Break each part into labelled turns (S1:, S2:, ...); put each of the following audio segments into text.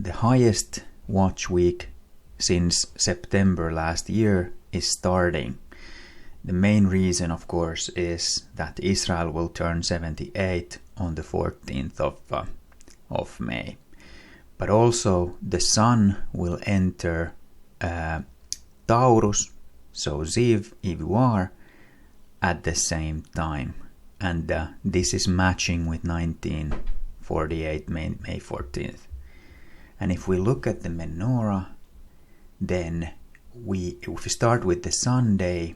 S1: the highest watch week since September last year is starting. The main reason, of course, is that Israel will turn 78 on the 14th of May. But also the sun will enter Taurus, so Ziv, Ivuar, at the same time. And this is matching with 1948, May 14th. And if we look at the menorah, then if we start with the Sunday,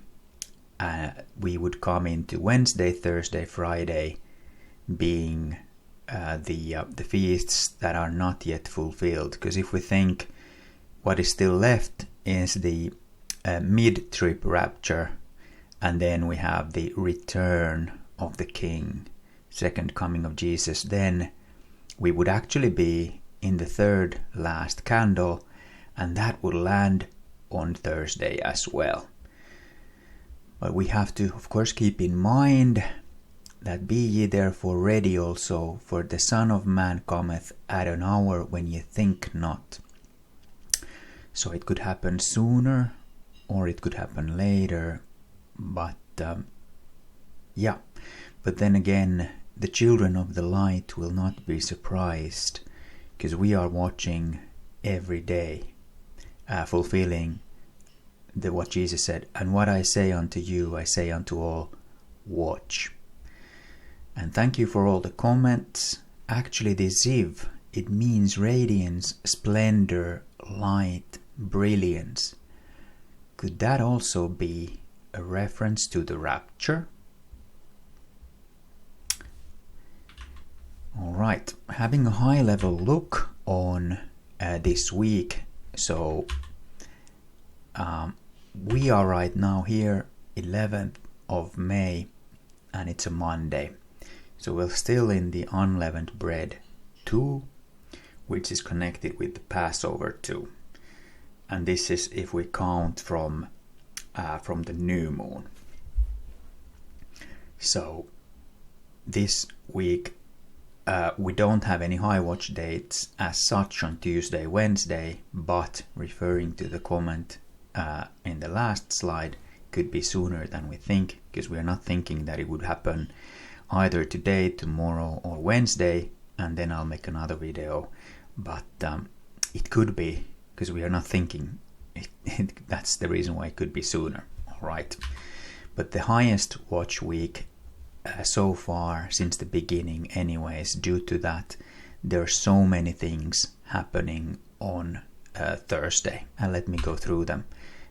S1: we would come into Wednesday, Thursday, Friday, being the feasts that are not yet fulfilled. Because if we think what is still left is the mid-trip rapture, and then we have the return of the King, second coming of Jesus, then we would actually be in the third last candle, and that would land on Thursday as well. But we have to, of course, keep in mind that be ye therefore ready also, for the Son of Man cometh at an hour when ye think not. So it could happen sooner or it could happen later, but But then again, the children of the light will not be surprised, because we are watching every day, fulfilling what Jesus said, and what I say unto you, I say unto all, watch. And thank you for all the comments. Actually, the Ziv, it means radiance, splendor, light, brilliance. Could that also be a reference to the rapture? Alright, having a high level look on this week. So we are right now here 11th of May, and it's a Monday. So we're still in the unleavened bread 2, which is connected with the Passover 2. And this is if we count from the new moon. So this week we don't have any high watch dates as such on Tuesday, Wednesday, but referring to the comment in the last slide, could be sooner than we think, because we are not thinking that it would happen either today, tomorrow, or Wednesday, and then I'll make another video. But it could be, because we are not thinking. That's the reason why it could be sooner. All right. But the highest watch week so far since the beginning, anyways, due to that there are so many things happening on Thursday, and let me go through them.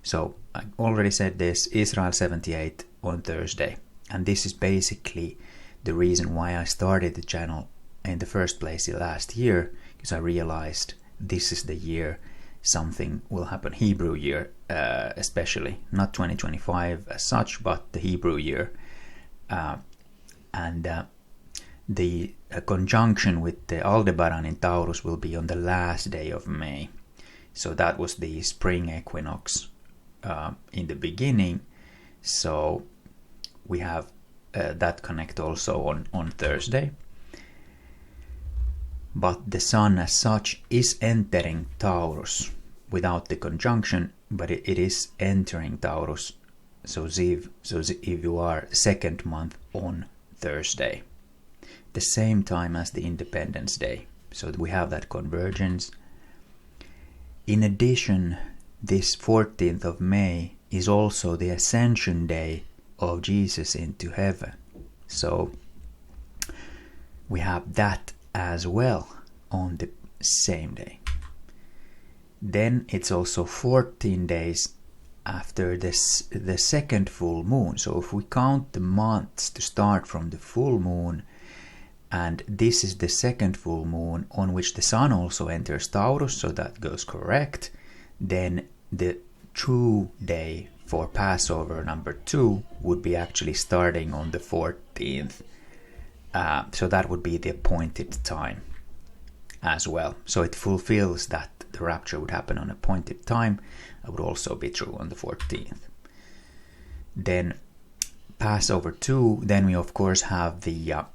S1: So I already said this, Israel 78 on Thursday, and this is basically the reason why I started the channel in the first place last year, because I realized this is the year something will happen, Hebrew year especially, not 2025 as such, but the Hebrew year. And the conjunction with the Aldebaran in Taurus will be on the last day of May. So that was the spring equinox in the beginning. So we have that connect also on Thursday. But the sun as such is entering Taurus without the conjunction, but it is entering Taurus. So Ziv, if you are second month on Thursday, the same time as the Independence Day. So we have that convergence. In addition, this 14th of May is also the Ascension Day of Jesus into heaven. So we have that as well on the same day. Then it's also 14 days after the second full moon. So if we count the months to start from the full moon, and this is the second full moon on which the sun also enters Taurus, so that goes correct, then the true day for Passover number 2 would be actually starting on the 14th. So that would be the appointed time as well. So it fulfills that the rapture would happen on appointed time. That would also be true on the 14th. Then Passover 2, then we of course have the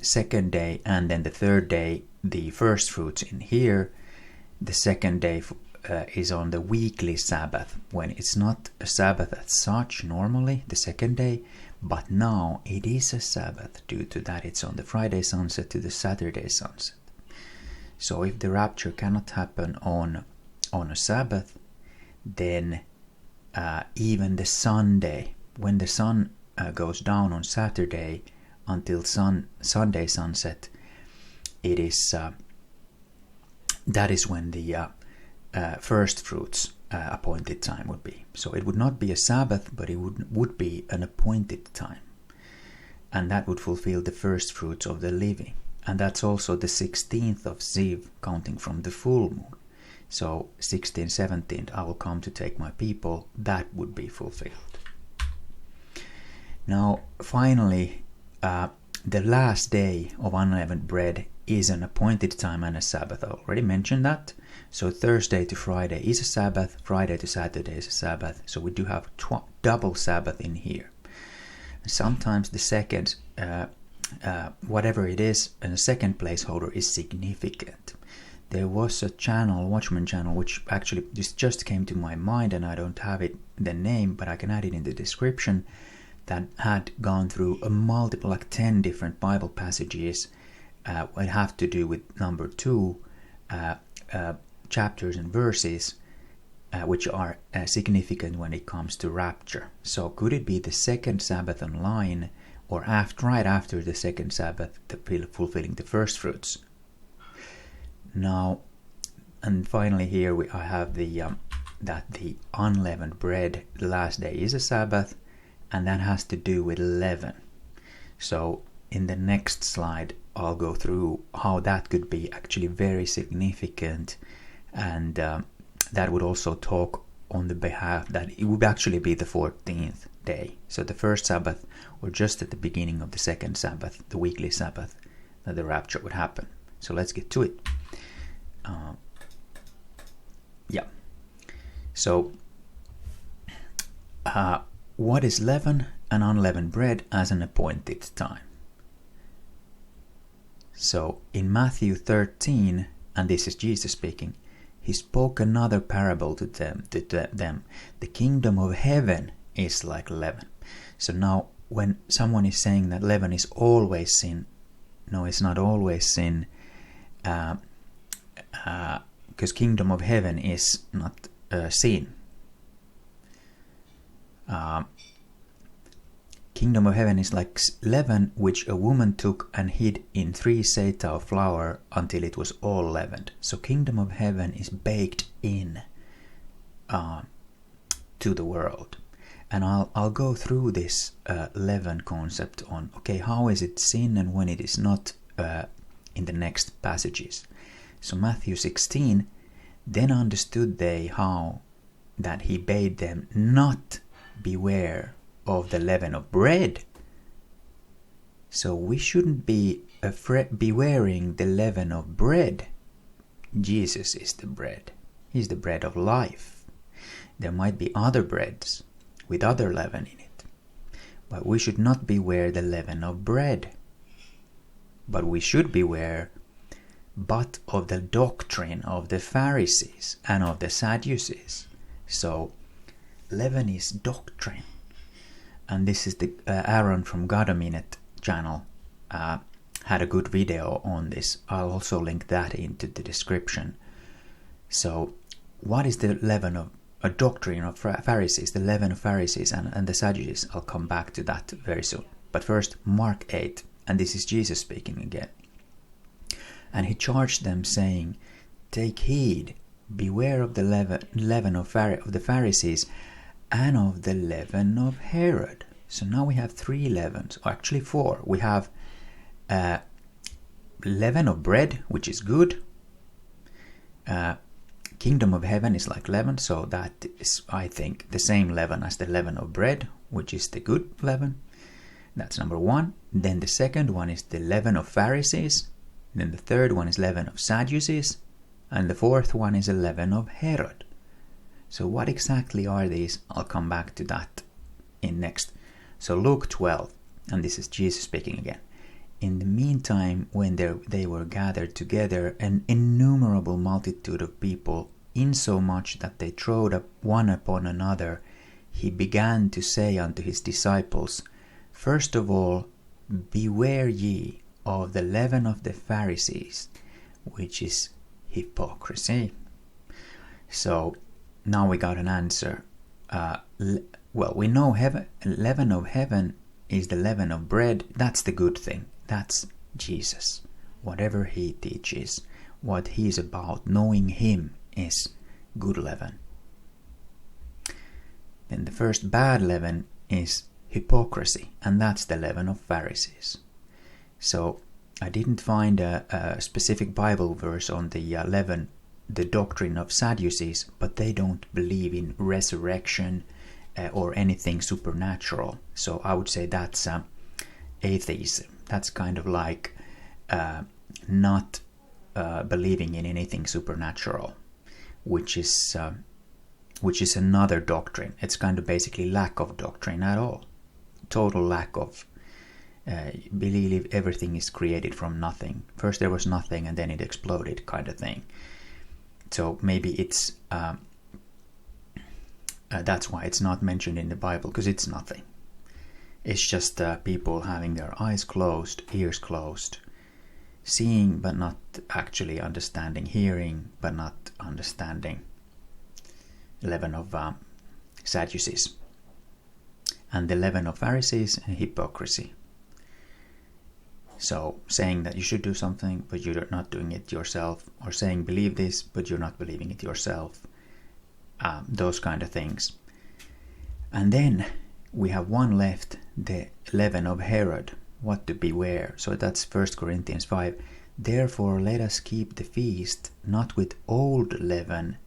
S1: second day, and then the third day, the first fruits in here, the second day is on the weekly Sabbath, when it's not a Sabbath as such normally, the second day, but now it is a Sabbath due to that it's on the Friday sunset to the Saturday sunset. So if the rapture cannot happen on a Sabbath, then even the Sunday, when the sun goes down on Saturday until Sunday sunset, it is that is when the first fruits appointed time would be. So it would not be a Sabbath, but it would be an appointed time, and that would fulfill the first fruits of the living. And that's also the 16th of Ziv, counting from the full moon. So 16th, 17th, I will come to take my people, that would be fulfilled. Now, finally, the last day of unleavened bread is an appointed time and a Sabbath. I already mentioned that. So Thursday to Friday is a Sabbath, Friday to Saturday is a Sabbath. So we do have double Sabbath in here. Sometimes the second, whatever it is, and the second placeholder is significant. There was a channel, Watchman channel, which actually this just came to my mind, and I don't have it the name, but I can add it in the description, that had gone through a multiple, like 10 different Bible passages that have to do with number 2 chapters and verses which are significant when it comes to rapture. So could it be the second Sabbath online, or right after the second Sabbath, fulfilling the first fruits? Now, and finally here I have that the unleavened bread, the last day is a Sabbath, and that has to do with leaven. So in the next slide I'll go through how that could be actually very significant, and that would also talk on the behalf that it would actually be the 14th day. So the first Sabbath, or just at the beginning of the second Sabbath, the weekly Sabbath, that the rapture would happen. So let's get to it. So what is leaven and unleavened bread as an appointed time? So in Matthew 13, and this is Jesus speaking, he spoke another parable to them. The kingdom of heaven is like leaven. So now when someone is saying that leaven is always sin, no, it's not always sin, because kingdom of heaven is not sin. Kingdom of heaven is like leaven, which a woman took and hid in 3 seah of flour until it was all leavened. So kingdom of heaven is baked in to the world. And I'll go through this leaven concept on, okay, how is it sin and when it is not in the next passages. So Matthew 16, then understood they how that he bade them not beware of the leaven of bread. So we shouldn't be bewaring the leaven of bread. Jesus is the bread. He's the bread of life. There might be other breads with other leaven in it, but we should not beware the leaven of bread. But we should beware but of the doctrine of the Pharisees and of the Sadducees. So leaven is doctrine. And this is the Aaron from God a Minute channel had a good video on this. I'll also link that into the description. So what is the leaven of a doctrine of Pharisees, the leaven of Pharisees and the Sadducees? I'll come back to that very soon. But first, Mark 8, and this is Jesus speaking again. And he charged them, saying, take heed, beware of the leaven of the Pharisees, and of the leaven of Herod. So now we have 3 leavens, or actually 4. We have leaven of bread, which is good. Kingdom of heaven is like leaven, so that is, I think, the same leaven as the leaven of bread, which is the good leaven. That's number 1. Then the second one is the leaven of Pharisees. Then the third one is leaven of Sadducees. And the fourth one is a leaven of Herod. So what exactly are these? I'll come back to that in next. So Luke 12, and this is Jesus speaking again. In the meantime, when they were gathered together, an innumerable multitude of people, insomuch that they trod up one upon another, he began to say unto his disciples, First of all, beware ye of the leaven of the Pharisees, which is hypocrisy. So now we got an answer. Well, we know leaven of heaven is the leaven of bread. That's the good thing. That's Jesus. Whatever he teaches, what he's about, knowing him is good leaven. Then the first bad leaven is hypocrisy, and that's the leaven of Pharisees. So I didn't find a specific Bible verse on the leaven, the doctrine of Sadducees, but they don't believe in resurrection or anything supernatural. So I would say that's atheism. That's kind of like not believing in anything supernatural, which is another doctrine. It's kind of basically lack of doctrine at all. Total lack of believe everything is created from nothing. First there was nothing and then it exploded, kind of thing. So maybe it's that's why it's not mentioned in the Bible, because it's nothing. It's just people having their eyes closed, ears closed, seeing but not actually understanding, hearing but not understanding. Leaven of Sadducees. And the leaven of Pharisees, hypocrisy. So saying that you should do something but you're not doing it yourself, or saying believe this but you're not believing it yourself. Those kind of things. And then we have one left, the leaven of Herod, what to beware. So that's 1 Corinthians 5. Therefore let us keep the feast, not with old leaven,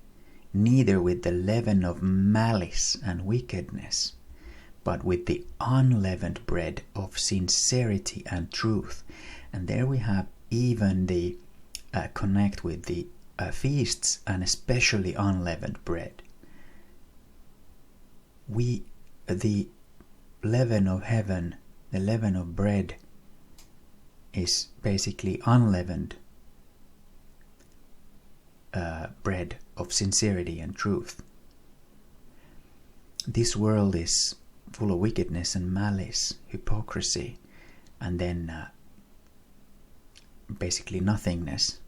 S1: neither with the leaven of malice and wickedness, but with the unleavened bread of sincerity and truth. And there we have even the connect with the feasts, and especially unleavened bread. The leaven of heaven, the leaven of bread, is basically unleavened bread of sincerity and truth. This world is full of wickedness and malice, hypocrisy, and then basically nothingness.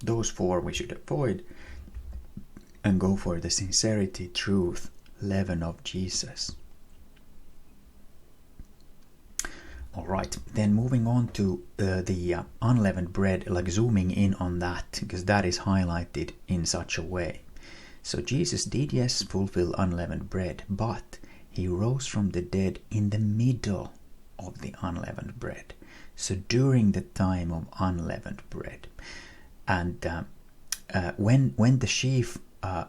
S1: Those four we should avoid and go for the sincerity, truth, leaven of Jesus. Alright, then moving on to the unleavened bread, like zooming in on that, because that is highlighted in such a way. So Jesus did, yes, fulfill unleavened bread, but he rose from the dead in the middle of the unleavened bread. So during the time of unleavened bread. And when the sheaf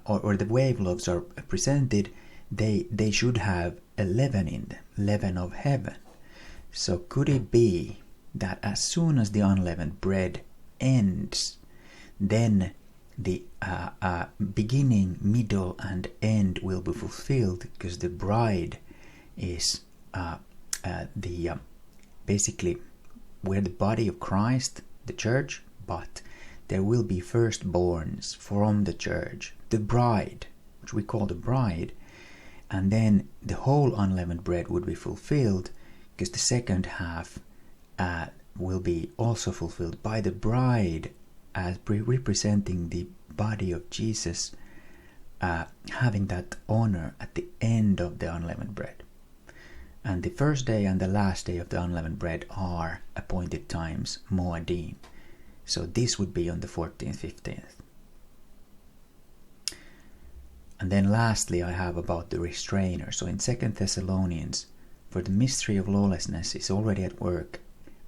S1: or the wave loaves are presented, they should have a leaven in them, leaven of heaven. So could it be that as soon as the unleavened bread ends, then the beginning, middle, and end will be fulfilled, because the bride is basically we're the body of Christ, the church, but there will be firstborns from the church, the bride, which we call the bride, and then the whole unleavened bread would be fulfilled, because the second half will be also fulfilled by the bride, as representing the body of Jesus, having that honor at the end of the unleavened bread. And the first day and the last day of the unleavened bread are appointed times, Moedim. So this would be on the 14th, 15th. And then lastly I have about the restrainer. So in 2 Thessalonians, for the mystery of lawlessness is already at work.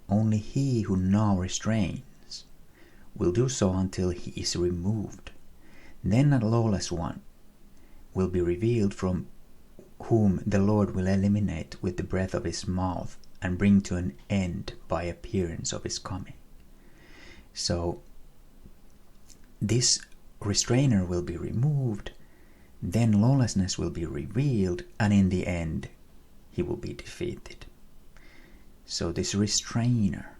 S1: Only he who now restrains will do so until he is removed. Then a lawless one will be revealed, from whom the Lord will eliminate with the breath of his mouth and bring to an end by appearance of his coming. So this restrainer will be removed, then lawlessness will be revealed, and in the end he will be defeated. So this restrainer,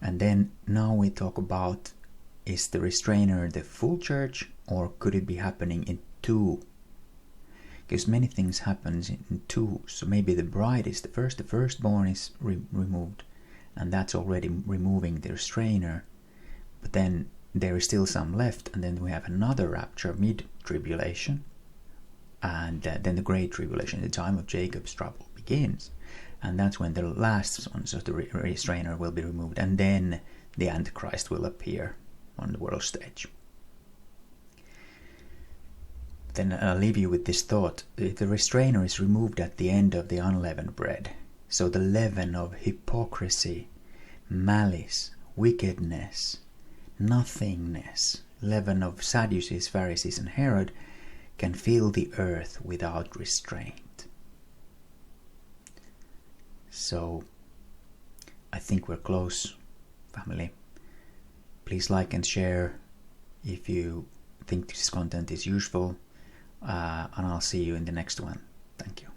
S1: And then now we talk about, is the restrainer the full church, or could it be happening in two? Because many things happens in two. So maybe the bride is the firstborn is removed, and that's already removing the restrainer. But then there is still some left, and then we have another rapture mid-tribulation, and then the great tribulation, the time of Jacob's trouble, begins. And that's when the last ones of the restrainer will be removed, and then the Antichrist will appear on the world stage. Then I'll leave you with this thought. The restrainer is removed at the end of the unleavened bread. So the leaven of hypocrisy, malice, wickedness, nothingness, leaven of Sadducees, Pharisees, and Herod can fill the earth without restraint. So I think we're close, family. Please like and share if you think this content is useful, and I'll see you in the next one. Thank you.